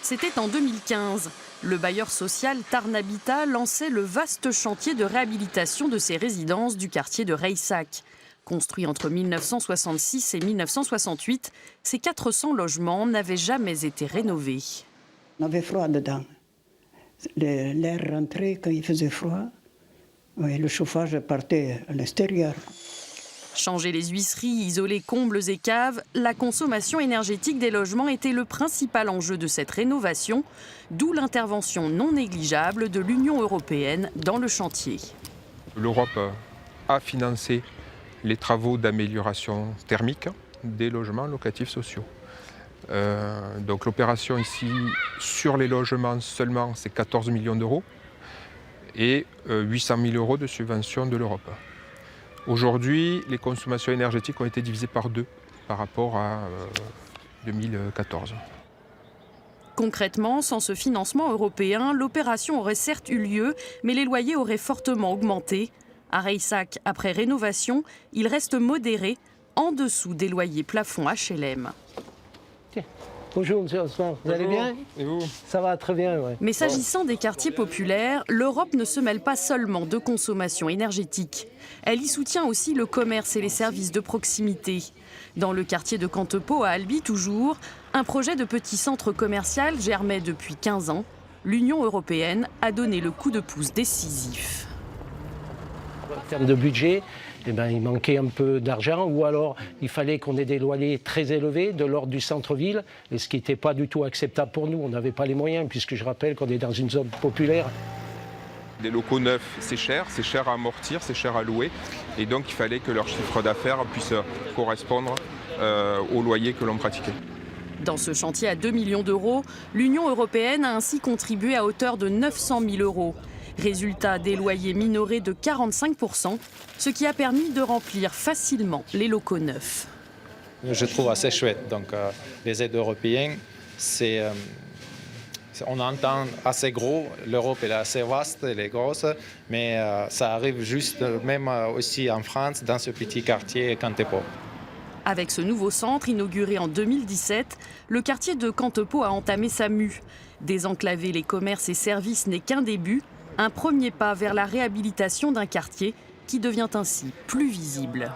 C'était en 2015. Le bailleur social Tarn Habitat lançait le vaste chantier de réhabilitation de ses résidences du quartier de Reissac. Construit entre 1966 et 1968, ces 400 logements n'avaient jamais été rénovés. On avait froid dedans. L'air rentrait quand il faisait froid. Oui, le chauffage partait à l'extérieur. Changer les huisseries, isoler combles et caves, la consommation énergétique des logements était le principal enjeu de cette rénovation, d'où l'intervention non négligeable de l'Union européenne dans le chantier. L'Europe a financé les travaux d'amélioration thermique des logements locatifs sociaux. Donc l'opération ici, sur les logements seulement, c'est 14 millions d'euros et 800 000 euros de subventions de l'Europe. Aujourd'hui, les consommations énergétiques ont été divisées par 2 par rapport à 2014. Concrètement, sans ce financement européen, l'opération aurait certes eu lieu, mais les loyers auraient fortement augmenté. À Reissac, après rénovation, il reste modéré, en dessous des loyers plafonds HLM. Bonjour monsieur Osman, vous allez bien? Et vous? Ça va très bien, ouais. Mais s'agissant des quartiers populaires, l'Europe ne se mêle pas seulement de consommation énergétique. Elle y soutient aussi le commerce et les services de proximité. Dans le quartier de Cantepeau, à Albi toujours, un projet de petit centre commercial germait depuis 15 ans. L'Union européenne a donné le coup de pouce décisif. En termes de budget, il manquait un peu d'argent ou alors il fallait qu'on ait des loyers très élevés de l'ordre du centre-ville, et ce qui n'était pas du tout acceptable pour nous. On n'avait pas les moyens puisque je rappelle qu'on est dans une zone populaire. Des locaux neufs, c'est cher à amortir, c'est cher à louer. Et donc il fallait que leur chiffre d'affaires puisse correspondre au loyer que l'on pratiquait. Dans ce chantier à 2 millions d'euros, l'Union européenne a ainsi contribué à hauteur de 900 000 euros. Résultat, des loyers minorés de 45%, ce qui a permis de remplir facilement les locaux neufs. Je trouve assez chouette. Donc, les aides européennes, on entend assez gros. L'Europe est assez vaste, elle est grosse, mais ça arrive juste, même aussi en France, dans ce petit quartier Cantepeau. Avec ce nouveau centre, inauguré en 2017, le quartier de Cantepeau a entamé sa mue. Désenclaver les commerces et services n'est qu'un début, un premier pas vers la réhabilitation d'un quartier qui devient ainsi plus visible.